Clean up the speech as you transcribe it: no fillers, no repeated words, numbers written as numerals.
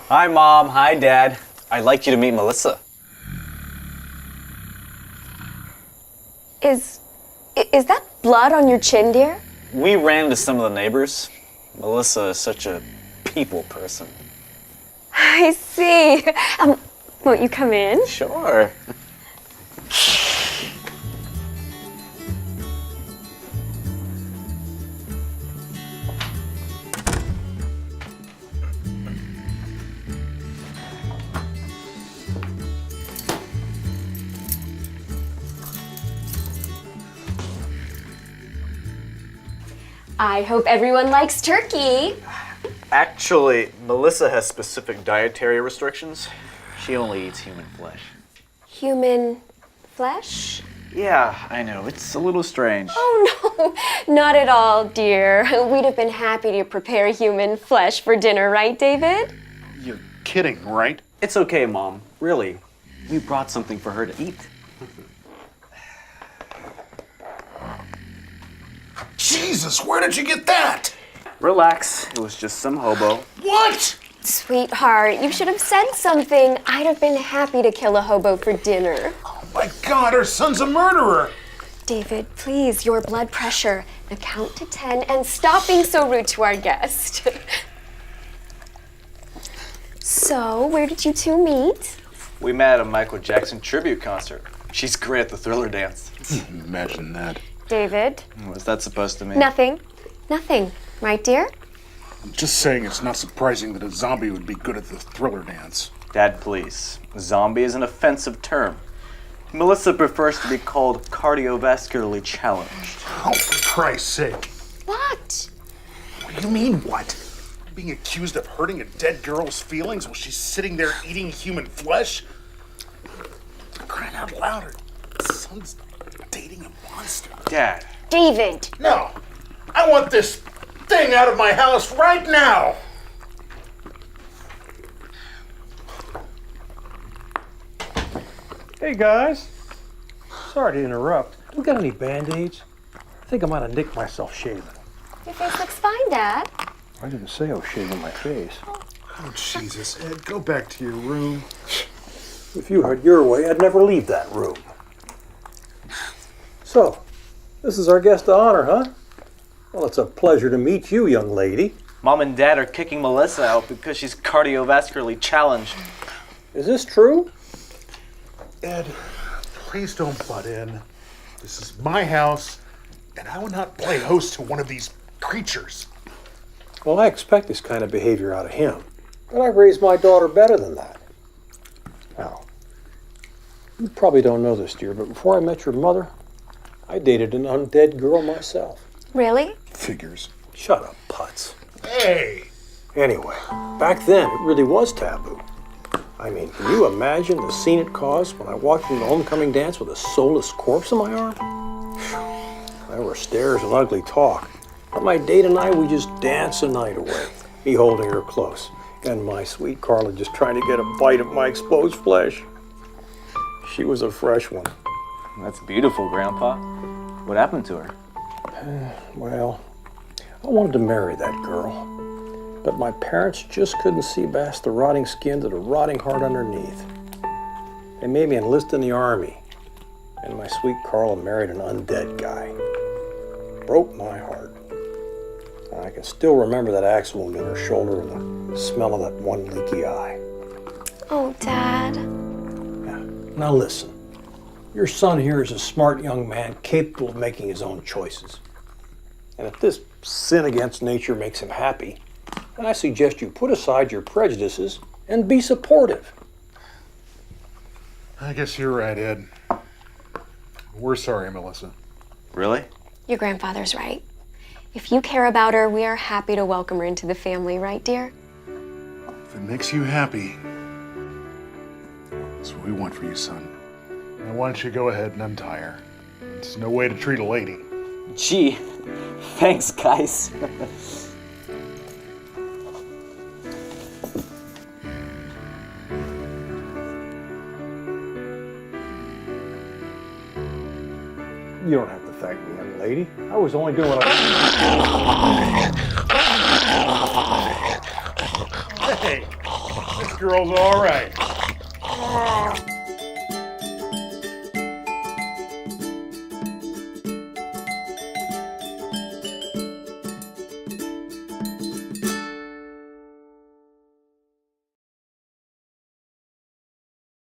Hi, Mom. Hi, Dad. I'd like you to meet Melissa. Is that blood on your chin, dear? We ran into some of the neighbors. Melissa is such a people person. I see. Won't you come in? Sure. I hope everyone likes turkey. Actually, Melissa has specific dietary restrictions. She only eats human flesh. Human flesh? Yeah, I know. It's a little strange. Oh, no, not at all, dear. We'd have been happy to prepare human flesh for dinner, right, David? You're kidding, right? It's okay, Mom. Really. We brought something for her to eat. Jesus, where did you get that? Relax. It was just some hobo. What? Sweetheart, you should have said something. I'd have been happy to kill a hobo for dinner. Oh my God, our son's a murderer. David, please, your blood pressure. Now count to 10 and stop being so rude to our guest. So, where did you two meet? We met at a Michael Jackson tribute concert. She's great at the Thriller dance. Imagine that. David? What's that supposed to mean? Nothing. Nothing. Right, dear? I'm just saying it's not surprising that a zombie would be good at the Thriller dance. Dad, please. Zombie is an offensive term. Melissa prefers to be called cardiovascularly challenged. Oh, for Christ's sake. What? What do you mean, what? Being accused of hurting a dead girl's feelings while she's sitting there eating human flesh? Crying out loud, her son's dating a monster. Dad. David! No, I want this thing out of my house right now. Hey guys, sorry to interrupt. We got any Band-Aids? I think I might have nicked myself shaving. Your face looks fine, Dad. I didn't say I was shaving my face. Oh, Jesus, Ed, go back to your room. If you had your way, I'd never leave that room. So, this is our guest of honor, huh? Well, it's a pleasure to meet you, young lady. Mom and Dad are kicking Melissa out because she's cardiovascularly challenged. Is this true? Ed, please don't butt in. This is my house, and I will not play host to one of these creatures. Well, I expect this kind of behavior out of him. But I've raised my daughter better than that. Now, you probably don't know this, dear, but before I met your mother, I dated an undead girl myself. Really? Figures. Shut up, putz. Hey! Anyway, back then it really was taboo. I mean, can you imagine the scene it caused when I walked into the homecoming dance with a soulless corpse in my arm? Whew. There were stares and ugly talk. But my date and I, we just danced the night away. Me holding her close, and my sweet Carla just trying to get a bite of my exposed flesh. She was a fresh one. That's beautiful, Grandpa. What happened to her? Well, I wanted to marry that girl. But my parents just couldn't see past the rotting skin to the rotting heart underneath. They made me enlist in the army, and my sweet Carla married an undead guy. Broke my heart. I can still remember that axe wound in her shoulder and the smell of that one leaky eye. Oh, Dad. Yeah. Now listen, your son here is a smart young man capable of making his own choices. And if this sin against nature makes him happy, then I suggest you put aside your prejudices and be supportive. I guess you're right, Ed. We're sorry, Melissa. Really? Your grandfather's right. If you care about her, we are happy to welcome her into the family, right, dear? If it makes you happy, that's what we want for you, son. Now why don't you go ahead and untie her? It's no way to treat a lady. Gee, thanks, guys. You don't have to thank me, young lady. I was only doing what I... Hey! This girl's all right.